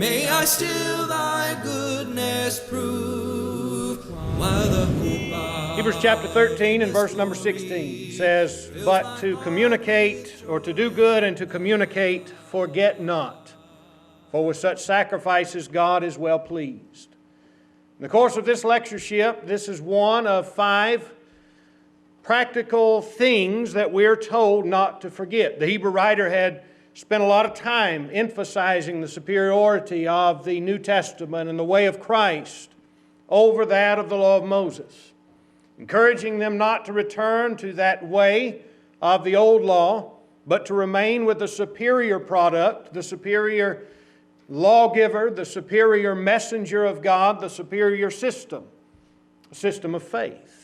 May I still thy goodness prove, while the hope of Hebrews chapter 13 and verse number 16 says, "But to communicate, or to do good and to communicate, forget not. For with such sacrifices God is well pleased." In the course of this lectureship, this is one of 5 practical things that we're told not to forget. The Hebrew writer had spent a lot of time emphasizing the superiority of the New Testament and the way of Christ over that of the law of Moses, encouraging them not to return to that way of the old law, but to remain with the superior product, the superior lawgiver, the superior messenger of God, the superior system, a system of faith.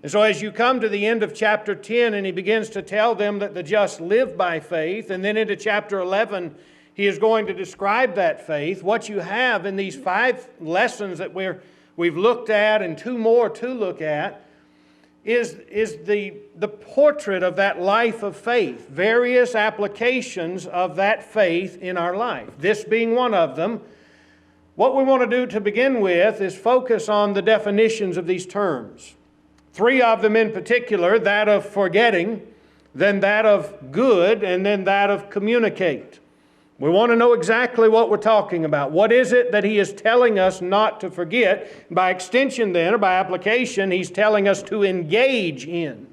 And so as you come to the end of chapter 10 and he begins to tell them that the just live by faith, and then into chapter 11 he is going to describe that faith, what you have in these 5 lessons that we've looked at and 2 more to look at is the portrait of that life of faith, various applications of that faith in our life. This being one of them. What we want to do to begin with is focus on the definitions of these terms. 3 of them in particular, that of forgetting, then that of good, and then that of communicate. We want to know exactly what we're talking about. What is it that he is telling us not to forget? By extension then, or by application, he's telling us to engage in.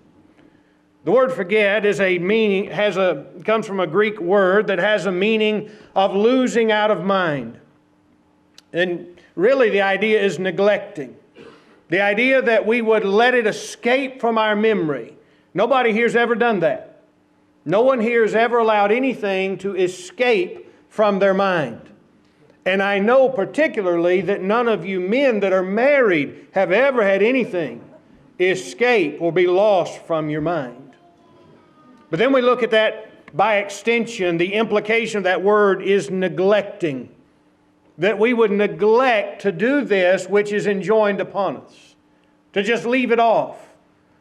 The word forget comes from a Greek word that has a meaning of losing out of mind. And really the idea is neglecting. The idea that we would let it escape from our memory. Nobody here has ever done that. No one here has ever allowed anything to escape from their mind. And I know particularly that none of you men that are married have ever had anything escape or be lost from your mind. But then we look at that by extension, the implication of that word is neglecting. That we would neglect to do this which is enjoined upon us. To just leave it off.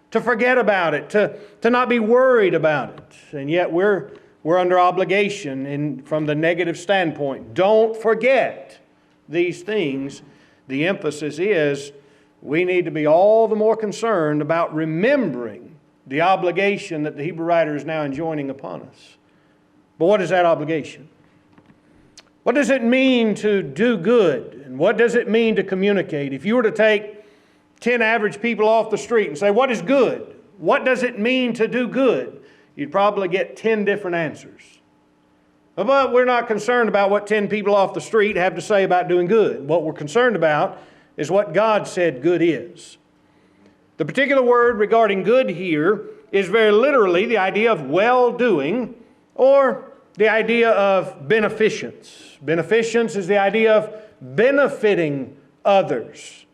To forget about it, to not be worried about it. And yet we're under obligation from the negative standpoint. Don't forget these things. The emphasis is we need to be all the more concerned about remembering the obligation that the Hebrew writer is now enjoining upon us. But what is that obligation? What does it mean to do good? And what does it mean to communicate? If you were to take 10 average people off the street and say, what is good? What does it mean to do good? You'd probably get 10 different answers. But we're not concerned about what 10 people off the street have to say about doing good. What we're concerned about is what God said good is. The particular word regarding good here is very literally the idea of well-doing, or the idea of beneficence. Beneficence is the idea of benefiting others.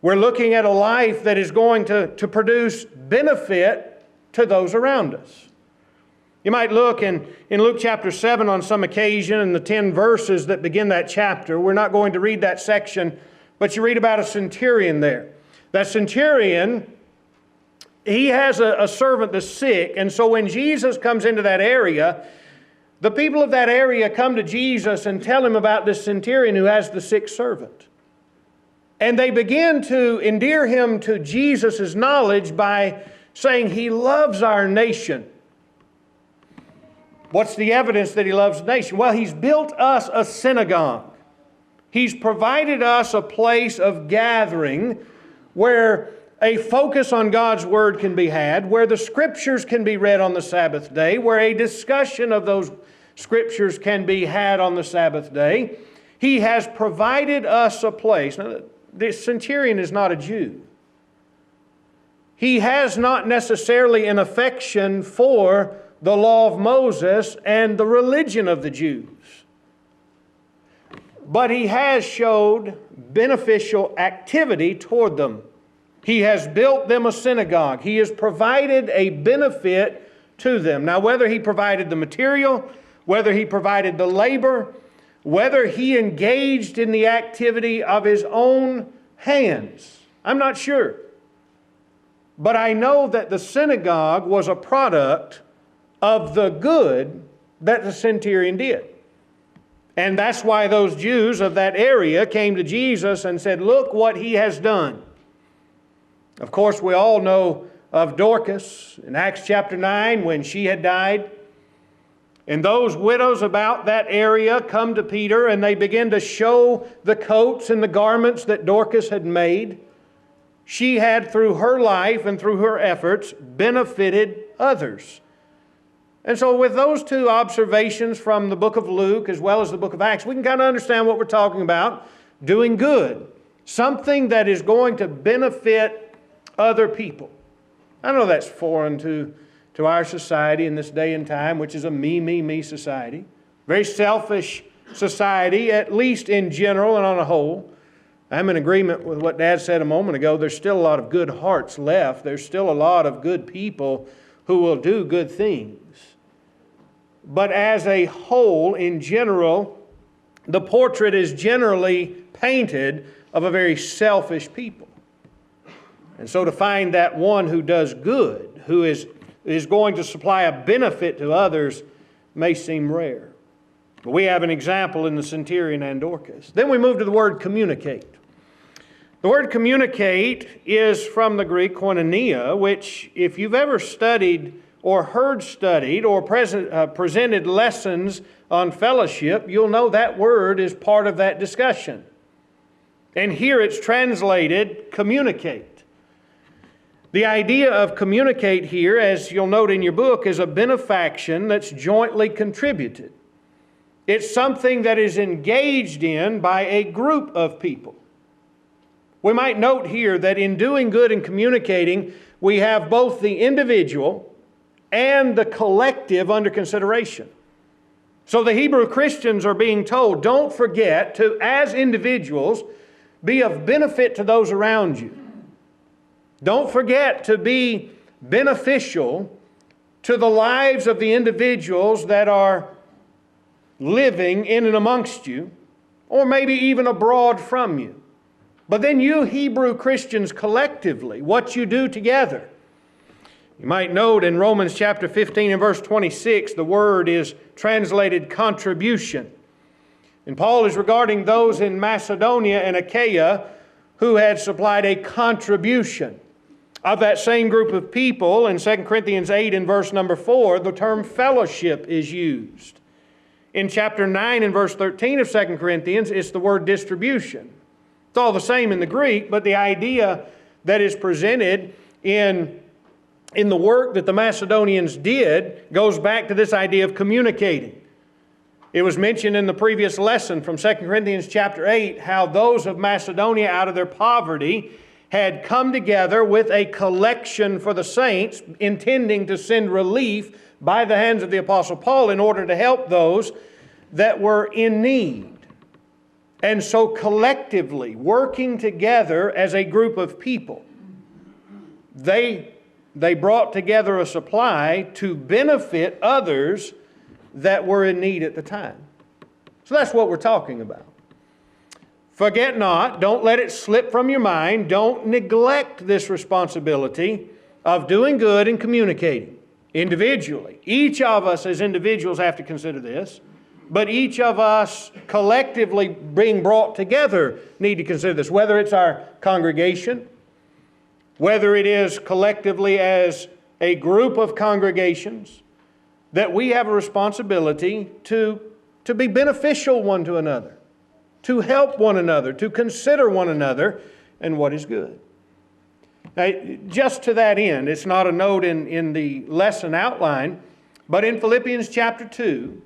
We're looking at a life that is going to produce benefit to those around us. You might look in Luke chapter 7 on some occasion in the 10 verses that begin that chapter. We're not going to read that section, but you read about a centurion there. That centurion, he has a servant that's sick, and so when Jesus comes into that area, the people of that area come to Jesus and tell him about this centurion who has the sick servant. And they begin to endear him to Jesus' knowledge by saying he loves our nation. What's the evidence that he loves the nation? Well, he's built us a synagogue. He's provided us a place of gathering where a focus on God's Word can be had, where the Scriptures can be read on the Sabbath day, where a discussion of those Scriptures can be had on the Sabbath day. He has provided us a place. Now, the centurion is not a Jew. He has not necessarily an affection for the law of Moses and the religion of the Jews. But he has showed beneficial activity toward them. He has built them a synagogue. He has provided a benefit to them. Now, whether he provided the material, whether he provided the labor, whether he engaged in the activity of his own hands, I'm not sure. But I know that the synagogue was a product of the good that the centurion did. And that's why those Jews of that area came to Jesus and said, look what he has done. Of course, we all know of Dorcas in Acts chapter 9 when she had died. And those widows about that area come to Peter and they begin to show the coats and the garments that Dorcas had made. She had, through her life and through her efforts, benefited others. And so with those two observations from the book of Luke as well as the book of Acts, we can kind of understand what we're talking about, doing good. Something that is going to benefit other people. I know that's foreign to our society in this day and time, which is a me society. Very selfish society, at least in general and on a whole. I'm in agreement with what Dad said a moment ago. There's still a lot of good hearts left. There's still a lot of good people who will do good things. But as a whole, in general, the portrait is generally painted of a very selfish people. And so to find that one who does good, who is going to supply a benefit to others, may seem rare. But we have an example in the centurion and Dorcas. Then we move to the word communicate. The word communicate is from the Greek koinonia, which if you've ever studied or heard studied or presented lessons on fellowship, you'll know that word is part of that discussion. And here it's translated communicate. The idea of communicate here, as you'll note in your book, is a benefaction that's jointly contributed. It's something that is engaged in by a group of people. We might note here that in doing good and communicating, we have both the individual and the collective under consideration. So the Hebrew Christians are being told, don't forget to, as individuals, be of benefit to those around you. Don't forget to be beneficial to the lives of the individuals that are living in and amongst you, or maybe even abroad from you. But then you Hebrew Christians collectively, what you do together. You might note in Romans chapter 15 and verse 26, the word is translated contribution. And Paul is regarding those in Macedonia and Achaia who had supplied a contribution. Of that same group of people, in 2 Corinthians 8 and verse number 4, the term fellowship is used. In chapter 9 and verse 13 of 2 Corinthians, it's the word distribution. It's all the same in the Greek, but the idea that is presented in the work that the Macedonians did goes back to this idea of communicating. It was mentioned in the previous lesson from 2 Corinthians chapter 8 how those of Macedonia out of their poverty had come together with a collection for the saints, intending to send relief by the hands of the Apostle Paul in order to help those that were in need. And so collectively, working together as a group of people, they brought together a supply to benefit others that were in need at the time. So that's what we're talking about. Forget not, don't let it slip from your mind, don't neglect this responsibility of doing good and communicating individually. Each of us as individuals have to consider this, but each of us collectively being brought together need to consider this, whether it's our congregation, whether it is collectively as a group of congregations, that we have a responsibility to be beneficial one to another, to help one another, to consider one another and what is good. Now, just to that end, it's not a note in the lesson outline, but in Philippians chapter 2,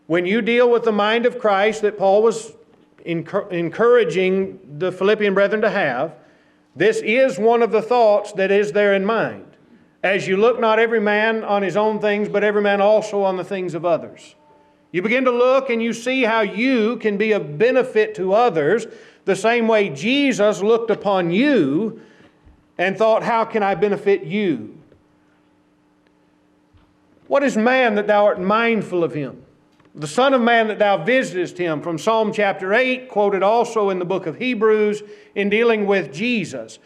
when you deal with the mind of Christ that Paul was encouraging the Philippian brethren to have, this is one of the thoughts that is there in mind. As you look not every man on his own things, but every man also on the things of others. You begin to look and you see how you can be a benefit to others the same way Jesus looked upon you and thought, how can I benefit you? What is man that thou art mindful of him? The Son of Man that thou visitest him, from Psalm chapter 8, quoted also in the book of Hebrews in dealing with Jesus.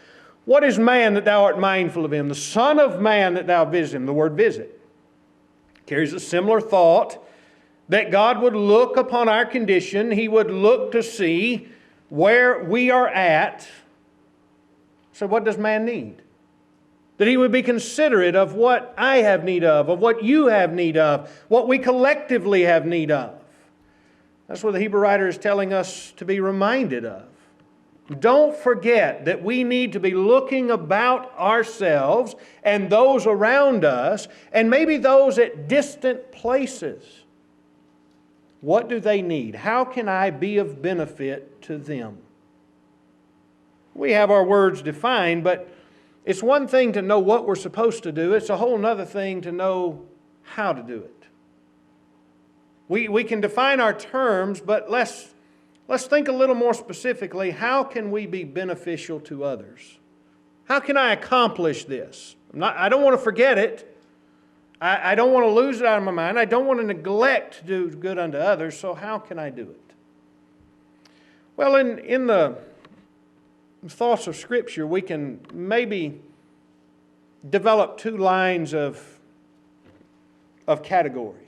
What is man that thou art mindful of him? The Son of Man that thou visit him. The word visit carries a similar thought That God would look upon our condition. He would look to see where we are at. So what does man need? That He would be considerate of what I have need of what you have need of, what we collectively have need of. That's what the Hebrew writer is telling us to be reminded of. Don't forget that we need to be looking about ourselves and those around us, and maybe those at distant places. What do they need? How can I be of benefit to them? We have our words defined, but it's one thing to know what we're supposed to do. It's a whole other thing to know how to do it. We can define our terms, but let's think a little more specifically. How can we be beneficial to others? How can I accomplish this? I don't want to forget it. I don't want to lose it out of my mind. I don't want to neglect to do good unto others. So how can I do it? Well, in the thoughts of Scripture, we can maybe develop two lines of categories.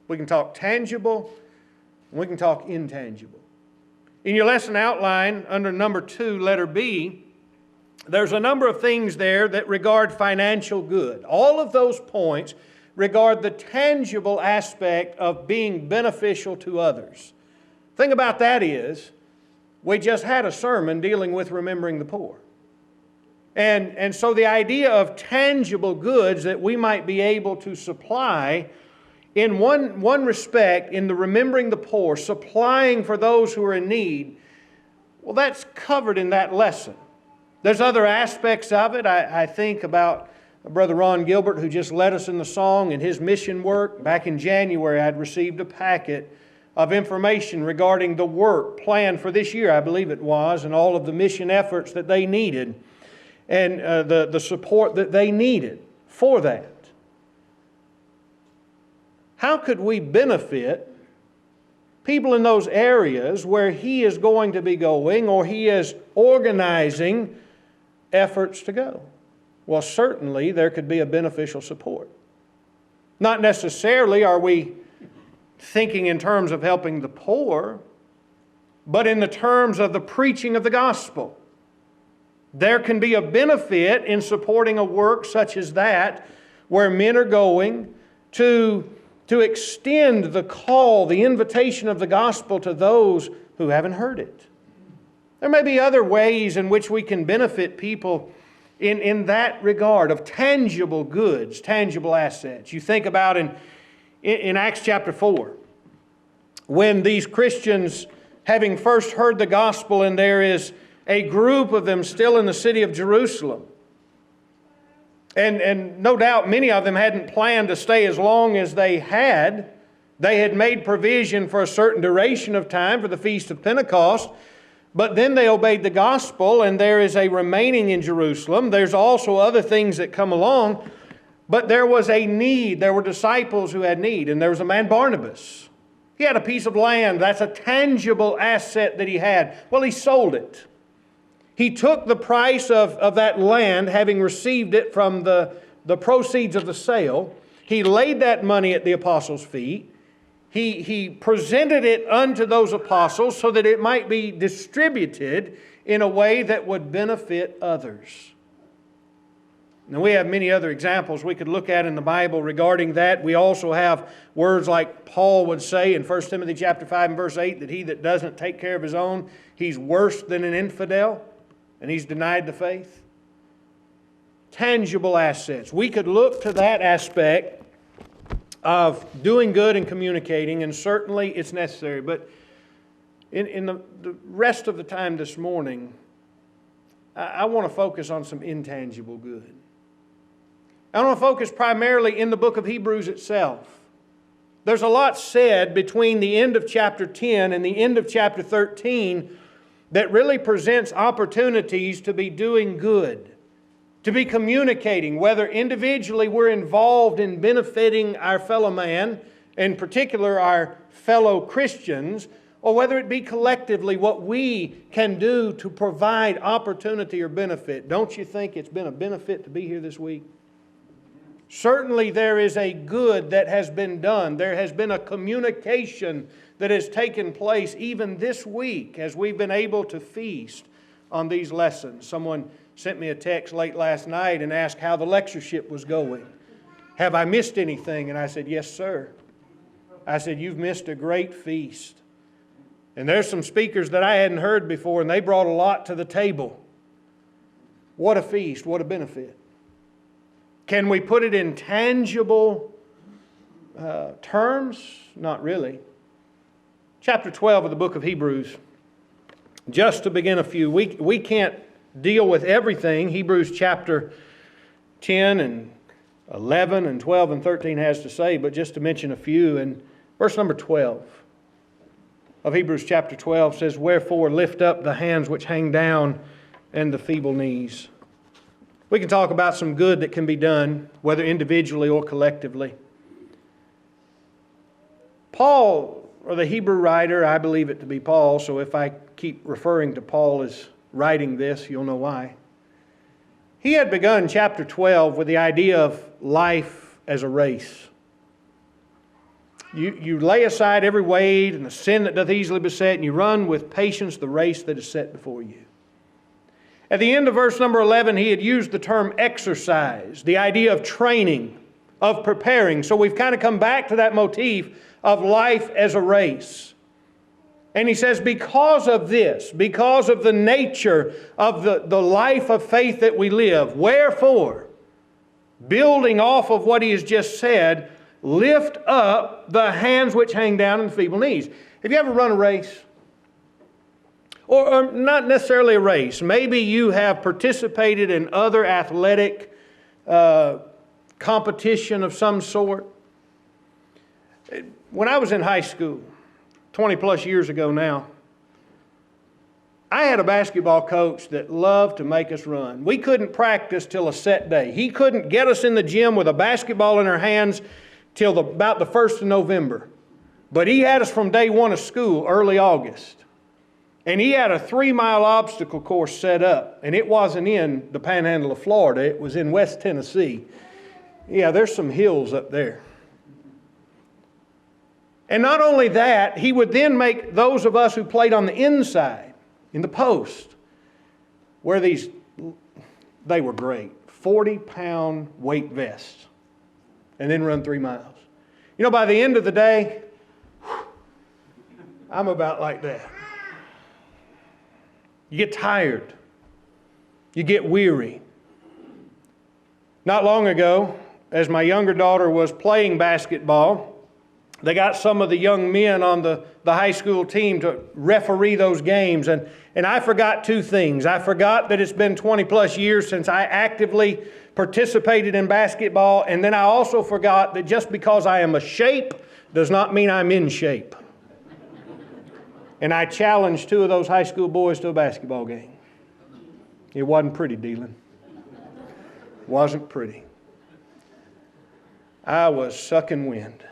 We can talk tangible, and we can talk intangible. In your lesson outline, under number 2, letter B, there's a number of things there that regard financial good. All of those points regard the tangible aspect of being beneficial to others. The thing about that is, we just had a sermon dealing with remembering the poor. And so the idea of tangible goods that we might be able to supply in one respect, in the remembering the poor, supplying for those who are in need, well, that's covered in that lesson. There's other aspects of it. I think about Brother Ron Gilbert, who just led us in the song, and his mission work. Back in January, I'd received a packet of information regarding the work planned for this year, I believe it was, and all of the mission efforts that they needed, and the support that they needed for that. How could we benefit people in those areas where he is going to be going, or he is organizing efforts to go? Well, certainly there could be a beneficial support. Not necessarily are we thinking in terms of helping the poor, but in the terms of the preaching of the gospel. There can be a benefit in supporting a work such as that, where men are going to extend the call, the invitation of the gospel to those who haven't heard it. There may be other ways in which we can benefit people in that regard of tangible goods, tangible assets. You think about in Acts chapter 4, when these Christians, having first heard the gospel, and there is a group of them still in the city of Jerusalem. And no doubt many of them hadn't planned to stay as long as they had. They had made provision for a certain duration of time for the Feast of Pentecost. But then they obeyed the gospel, and there is a remaining in Jerusalem. There's also other things that come along. But there was a need. There were disciples who had need. And there was a man, Barnabas. He had a piece of land. That's a tangible asset that he had. Well, he sold it. He took the price of that land, having received it from the proceeds of the sale. He laid that money at the apostles' feet. He presented it unto those apostles so that it might be distributed in a way that would benefit others. Now, we have many other examples we could look at in the Bible regarding that. We also have words like Paul would say in 1 Timothy chapter 5 and verse 8, that he that doesn't take care of his own, he's worse than an infidel, and he's denied the faith. Tangible assets. We could look to that aspect of doing good and communicating, and certainly it's necessary. But in the rest of the time this morning, I want to focus on some intangible good. I want to focus primarily in the book of Hebrews itself. There's a lot said between the end of chapter 10 and the end of chapter 13 that really presents opportunities to be doing good, to be communicating, whether individually we're involved in benefiting our fellow man, in particular our fellow Christians, or whether it be collectively what we can do to provide opportunity or benefit. Don't you think it's been a benefit to be here this week? Certainly there is a good that has been done. There has been a communication that has taken place even this week as we've been able to feast on these lessons. Someone sent me a text late last night and asked how the lectureship was going. Have I missed anything? And I said, yes, sir. I said, you've missed a great feast. And there's some speakers that I hadn't heard before, and they brought a lot to the table. What a feast, what a benefit. Can we put it in tangible terms? Not really. Chapter 12 of the book of Hebrews, just to begin a few. We can't deal with everything Hebrews chapter 10 and 11 and 12 and 13 has to say, but just to mention a few. And verse number 12 of Hebrews chapter 12 says, wherefore lift up the hands which hang down and the feeble knees. We can talk about some good that can be done, whether individually or collectively. Paul, or the Hebrew writer, I believe it to be Paul, so if I keep referring to Paul as writing this, you'll know why. He had begun chapter 12 with the idea of life as a race. You lay aside every weight and the sin that doth easily beset, and you run with patience the race that is set before you. At the end of verse number 11, he had used the term exercise, the idea of training, of preparing. So we've kind of come back to that motif of life as a race. And he says, because of this, because of the nature of the life of faith that we live, wherefore, building off of what he has just said, lift up the hands which hang down and the feeble knees. Have you ever run a race? Or not necessarily a race. Maybe you have participated in other athletic competition of some sort. When I was in high school, 20 plus years ago now, I had a basketball coach that loved to make us run. We couldn't practice till a set day. He couldn't get us in the gym with a basketball in our hands till about the 1st of November. But he had us from day one of school, early August. And he had a 3-mile obstacle course set up. And it wasn't in the panhandle of Florida. It was in West Tennessee. Yeah, there's some hills up there. And not only that, he would then make those of us who played on the inside, in the post, wear these, they were great, 40-pound weight vests. And then run 3 miles. You know, by the end of the day, I'm about like that. You get tired. You get weary. Not long ago, as my younger daughter was playing basketball, they got some of the young men on the high school team to referee those games. And I forgot 2 things. I forgot that it's been 20 plus years since I actively participated in basketball. And then I also forgot that just because I am a shape does not mean I'm in shape. And I challenged 2 of those high school boys to a basketball game. It wasn't pretty, Dealin. Wasn't pretty. I was sucking wind.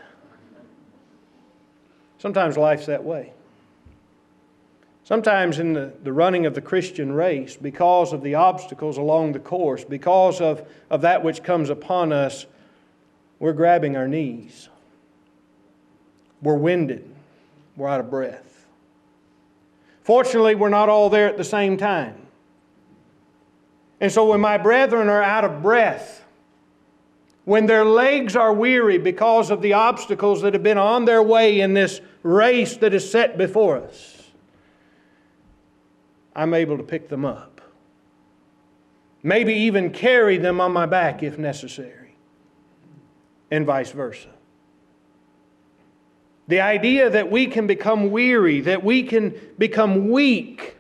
Sometimes life's that way. Sometimes in the running of the Christian race, because of the obstacles along the course, because of that which comes upon us, we're grabbing our knees. We're winded. We're out of breath. Fortunately, we're not all there at the same time. And so when my brethren are out of breath, when their legs are weary because of the obstacles that have been on their way in this race that is set before us, I'm able to pick them up. Maybe even carry them on my back if necessary. And vice versa. The idea that we can become weary, that we can become weak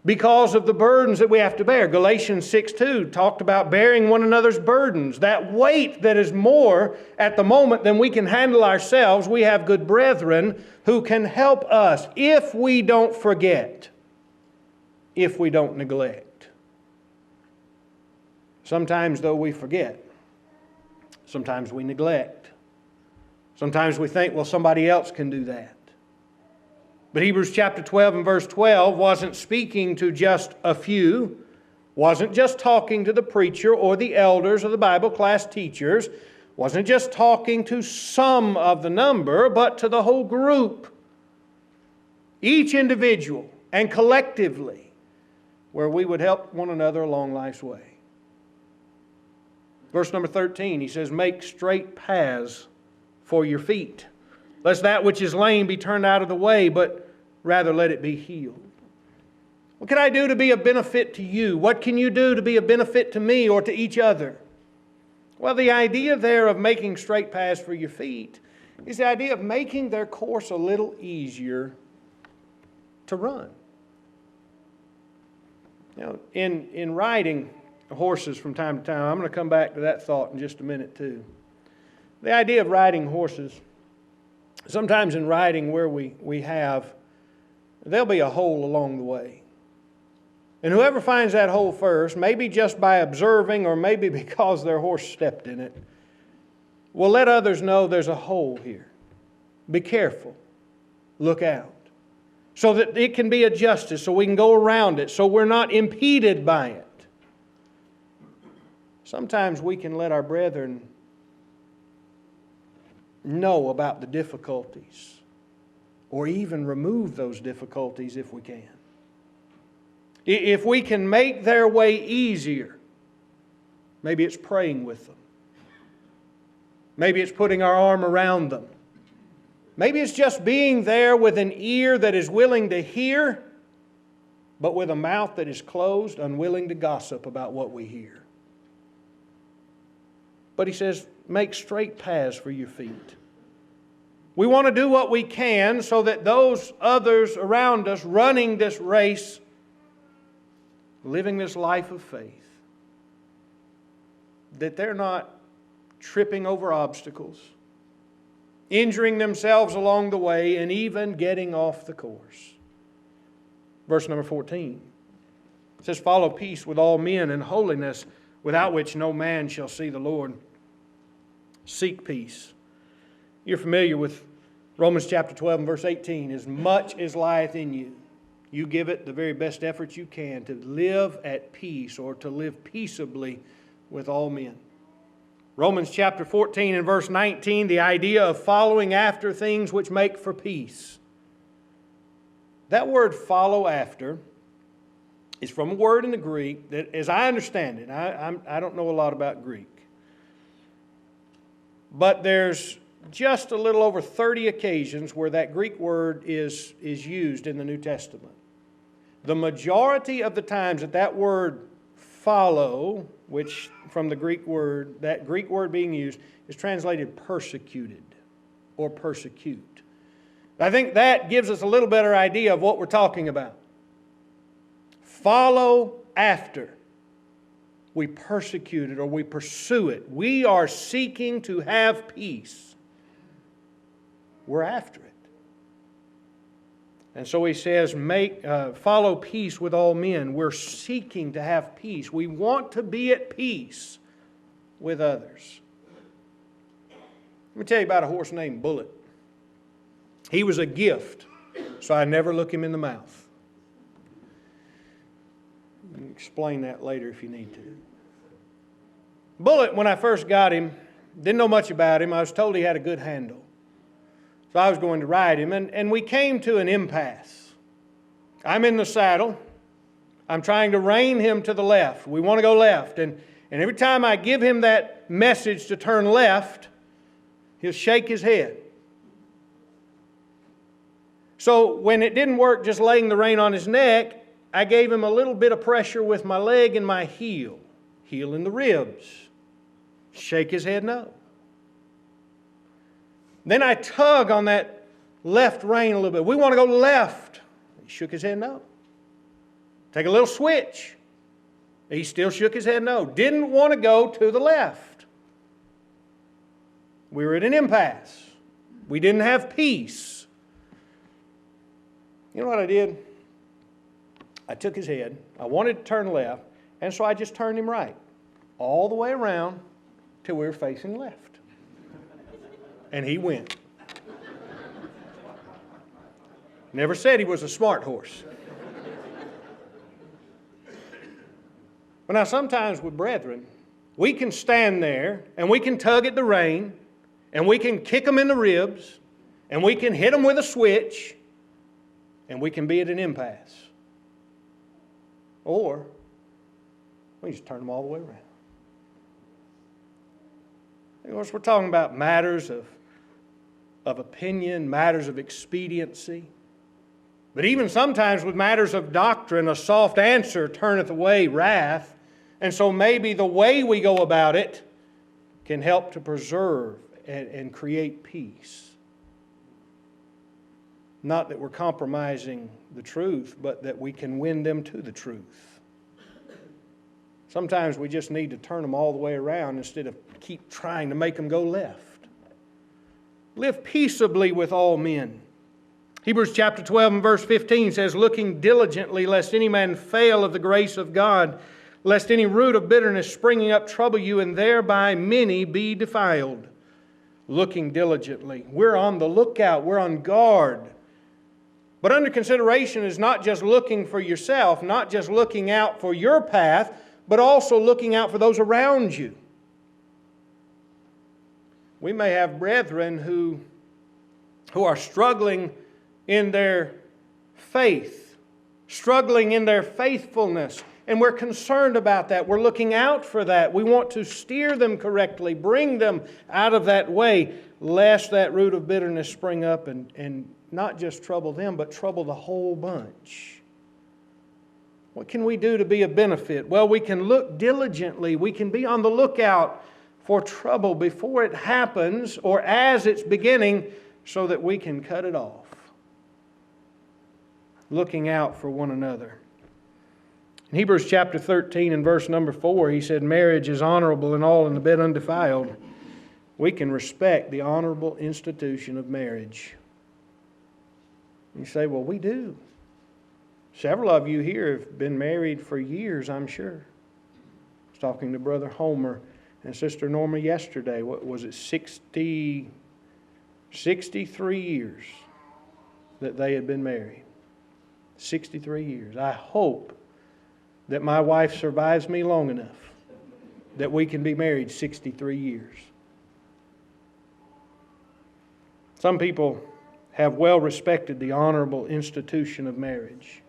because of the burdens that we have to bear. Galatians 6:2 talked about bearing one another's burdens. That weight that is more at the moment than we can handle ourselves, we have good brethren who can help us if we don't forget, if we don't neglect. Sometimes, though, we forget. Sometimes we neglect. Sometimes we think, well, somebody else can do that. But Hebrews chapter 12 and verse 12 wasn't speaking to just a few, Wasn't just talking to the preacher or the elders or the Bible class teachers. Wasn't just talking to some of the number, but to the whole group. Each individual and collectively, where we would help one another along life's way. Verse number 13, he says, make straight paths for your feet, lest that which is lame be turned out of the way, but rather let it be healed. What can I do to be a benefit to you? What can you do to be a benefit to me or to each other? Well, the idea there of making straight paths for your feet is the idea of making their course a little easier to run. You know, in riding horses from time to time, I'm going to come back to that thought in just a minute too. The idea of riding horses, sometimes in riding where we have, there'll be a hole along the way. And whoever finds that hole first, maybe just by observing or maybe because their horse stepped in it, will let others know there's a hole here. Be careful. Look out. So that it can be adjusted, so we can go around it, so we're not impeded by it. Sometimes we can let our brethren know about the difficulties or even remove those difficulties if we can. If we can make their way easier, maybe it's praying with them. Maybe it's putting our arm around them. Maybe it's just being there with an ear that is willing to hear, but with a mouth that is closed, unwilling to gossip about what we hear. But he says, make straight paths for your feet. We want to do what we can so that those others around us running this race, living this life of faith, that they're not tripping over obstacles, injuring themselves along the way, and even getting off the course. Verse number 14. It says, follow peace with all men and holiness, without which no man shall see the Lord. Seek peace. You're familiar with Romans chapter 12 and verse 18. As much as lieth in you, you give it the very best efforts you can to live at peace or to live peaceably with all men. Romans chapter 14 and verse 19, the idea of following after things which make for peace. That word follow after is from a word in the Greek that, as I understand it, I don't know a lot about Greek, but there's just a little over 30 occasions where that Greek word is used in the New Testament. The majority of the times that word follow, which from the Greek word, that Greek word being used, is translated persecuted or persecute. I think that gives us a little better idea of what we're talking about. Follow after. We persecute it or we pursue it. We are seeking to have peace. We're after it. And so he says, follow peace with all men. We're seeking to have peace. We want to be at peace with others. Let me tell you about a horse named Bullet. He was a gift, so I never look him in the mouth. You can explain that later if you need to. Bullet, when I first got him, didn't know much about him. I was told he had a good handle. So I was going to ride him, and we came to an impasse. I'm in the saddle. I'm trying to rein him to the left. We want to go left. And every time I give him that message to turn left, he'll shake his head. So when it didn't work just laying the rein on his neck, I gave him a little bit of pressure with my leg and my heel. Heel in the ribs. Shake his head no. Then I tug on that left rein a little bit. We want to go left. He shook his head no. Take a little switch. He still shook his head no. Didn't want to go to the left. We were at an impasse. We didn't have peace. You know what I did? I took his head. I wanted to turn left, and so I just turned him right. All the way around till we were facing left. And he went. Never said he was a smart horse. Well, now sometimes with brethren, we can stand there and we can tug at the rein and we can kick them in the ribs and we can hit them with a switch and we can be at an impasse. Or we just turn them all the way around. Of course, we're talking about matters of opinion, matters of expediency. But even sometimes with matters of doctrine, a soft answer turneth away wrath. And so maybe the way we go about it can help to preserve and create peace. Not that we're compromising the truth, but that we can win them to the truth. Sometimes we just need to turn them all the way around instead of keep trying to make them go left. Live peaceably with all men. Hebrews chapter 12 and verse 15 says, looking diligently lest any man fail of the grace of God, lest any root of bitterness springing up trouble you, and thereby many be defiled. Looking diligently. We're on the lookout. We're on guard. But under consideration is not just looking for yourself, not just looking out for your path, but also looking out for those around you. We may have brethren who are struggling in their faith, struggling in their faithfulness, and we're concerned about that. We're looking out for that. We want to steer them correctly, bring them out of that way, lest that root of bitterness spring up and not just trouble them, but trouble the whole bunch. What can we do to be a benefit? Well, we can look diligently. We can be on the lookout for trouble before it happens or as it's beginning so that we can cut it off. Looking out for one another. In Hebrews chapter 13 and verse number 4, he said, marriage is honorable in all and the bed undefiled. We can respect the honorable institution of marriage. You say, well, we do. Several of you here have been married for years, I'm sure. I was talking to Brother Homer and Sister Norma yesterday. What was it, 63 years that they had been married. 63 years. I hope that my wife survives me long enough that we can be married 63 years. Some people have well respected the honorable institution of marriage.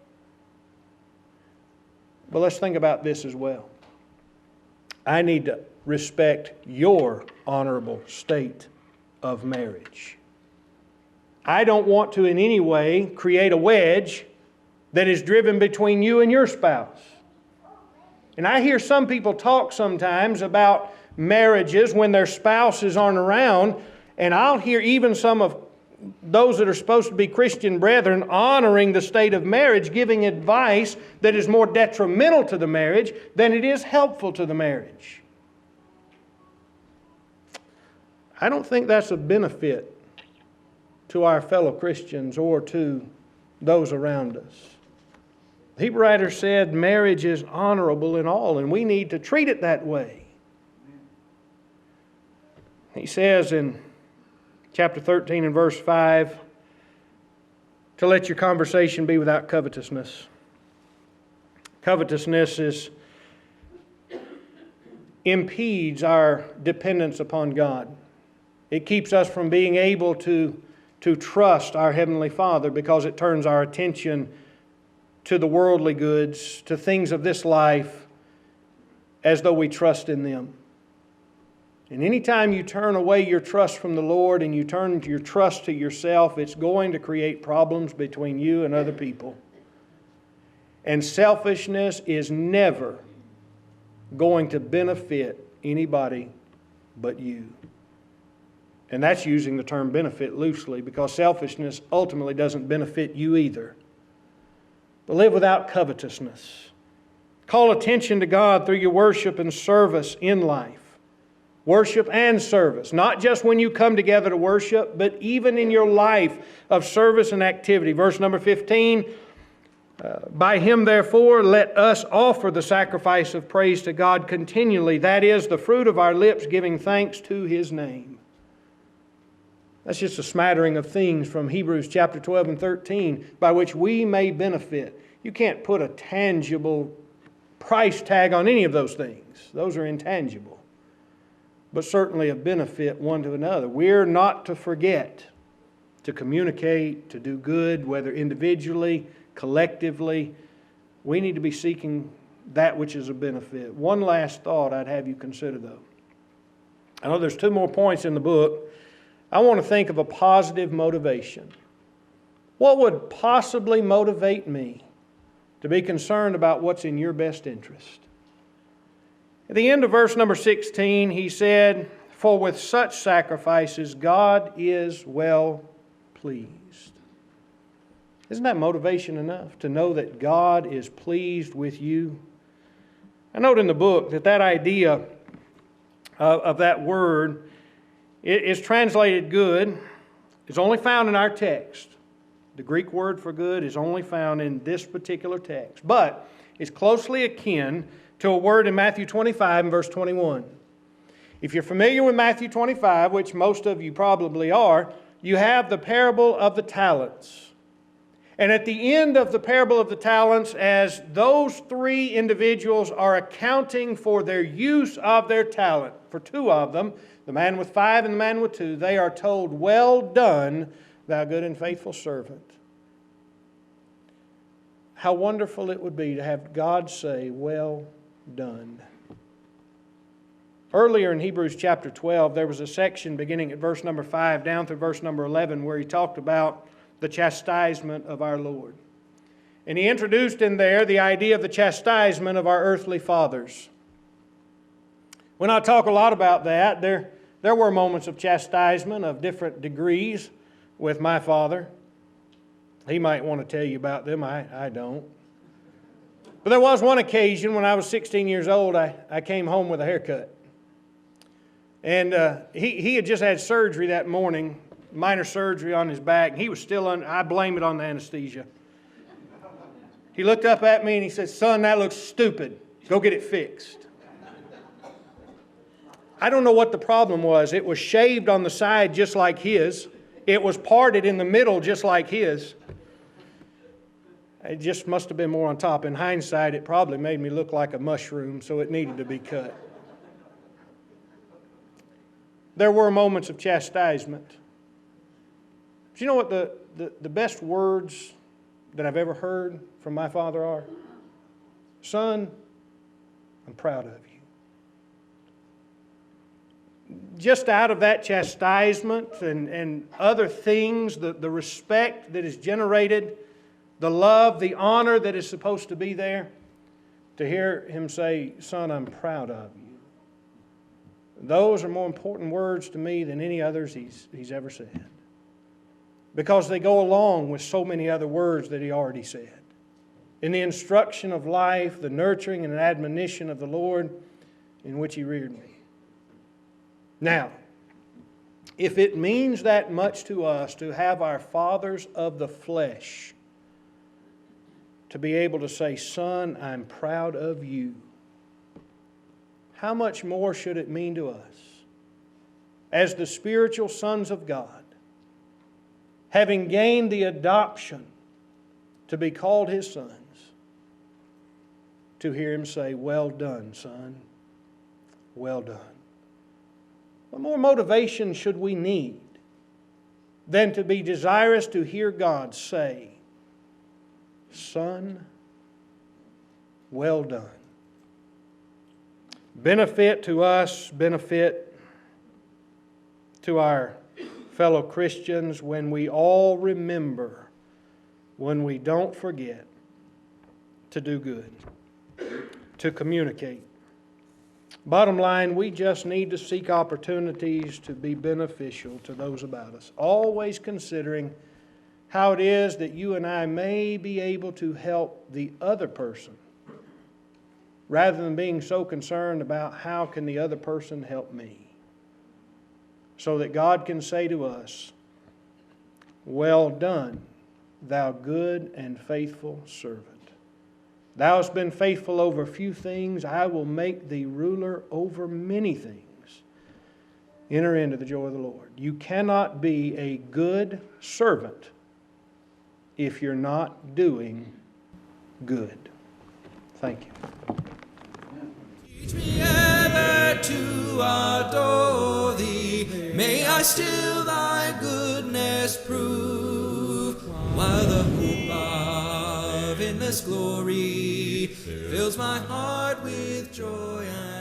But let's think about this as well. I need to respect your honorable state of marriage. I don't want to in any way create a wedge that is driven between you and your spouse. And I hear some people talk sometimes about marriages when their spouses aren't around, and I'll hear even some of those that are supposed to be Christian brethren honoring the state of marriage, giving advice that is more detrimental to the marriage than it is helpful to the marriage. I don't think that's a benefit to our fellow Christians or to those around us. The Hebrew writer said marriage is honorable in all, and we need to treat it that way. He says in chapter 13 and verse 5, to let your conversation be without covetousness. Covetousness impedes our dependence upon God. It keeps us from being able to trust our Heavenly Father because it turns our attention to the worldly goods, to things of this life, as though we trust in them. And anytime you turn away your trust from the Lord and you turn your trust to yourself, it's going to create problems between you and other people. And selfishness is never going to benefit anybody but you. And that's using the term benefit loosely because selfishness ultimately doesn't benefit you either. But live without covetousness. Call attention to God through your worship and service in life. Worship and service. Not just when you come together to worship, but even in your life of service and activity. Verse number 15, by Him therefore let us offer the sacrifice of praise to God continually. That is the fruit of our lips giving thanks to His name. That's just a smattering of things from Hebrews chapter 12 and 13 by which we may benefit. You can't put a tangible price tag on any of those things. Those are intangible, but certainly a benefit one to another. We're not to forget to communicate, to do good, whether individually, collectively. We need to be seeking that which is a benefit. One last thought I'd have you consider, though. I know there's 2 more points in the book. I want to think of a positive motivation. What would possibly motivate me to be concerned about what's in your best interest? At the end of verse number 16, he said, "For with such sacrifices God is well pleased." Isn't that motivation enough to know that God is pleased with you? I note in the book that idea of that word is translated good. It's only found in our text. The Greek word for good is only found in this particular text, but it's closely akin to a word in Matthew 25 and verse 21. If you're familiar with Matthew 25, which most of you probably are, you have the parable of the talents. And at the end of the parable of the talents, as those 3 individuals are accounting for their use of their talent, for 2 of them, the man with 5 and the man with 2, they are told, "Well done, thou good and faithful servant." How wonderful it would be to have God say, "Well done." Earlier in Hebrews chapter 12, there was a section beginning at verse number 5 down through verse number 11 where he talked about the chastisement of our Lord. And he introduced in there the idea of the chastisement of our earthly fathers. When I talk a lot about that, there were moments of chastisement of different degrees with my father. He might want to tell you about them. I don't. But there was one occasion when I was 16 years old, I came home with a haircut. And he had just had surgery that morning, minor surgery on his back. He was still I blame it on the anesthesia. He looked up at me and he said, "Son, that looks stupid. Go get it fixed." I don't know what the problem was. It was shaved on the side just like his. It was parted in the middle just like his. It just must have been more on top. In hindsight, it probably made me look like a mushroom, so it needed to be cut. There were moments of chastisement. Do you know what the best words that I've ever heard from my father are? "Son, I'm proud of you." Just out of that chastisement and other things, the respect that is generated, the love, the honor that is supposed to be there, to hear him say, "Son, I'm proud of you." Those are more important words to me than any others he's ever said, because they go along with so many other words that he already said. In the instruction of life, the nurturing and admonition of the Lord in which he reared me. Now, if it means that much to us to have our fathers of the flesh to be able to say, "Son, I'm proud of you," how much more should it mean to us as the spiritual sons of God, having gained the adoption to be called His sons, to hear Him say, "Well done, son, well done." What more motivation should we need than to be desirous to hear God say, "Son, well done"? Benefit to us, benefit to our fellow Christians when we all remember, when we don't forget to do good, to communicate. Bottom line, we just need to seek opportunities to be beneficial to those about us, always considering how it is that you and I may be able to help the other person, rather than being so concerned about how can the other person help me, so that God can say to us, "Well done, thou good and faithful servant. Thou hast been faithful over few things, I will make thee ruler over many things. Enter into the joy of the Lord." You cannot be a good servant if you're not doing good. Thank you. Teach me ever to adore thee. May I still thy goodness prove, while the hope of endless glory fills my heart with joy and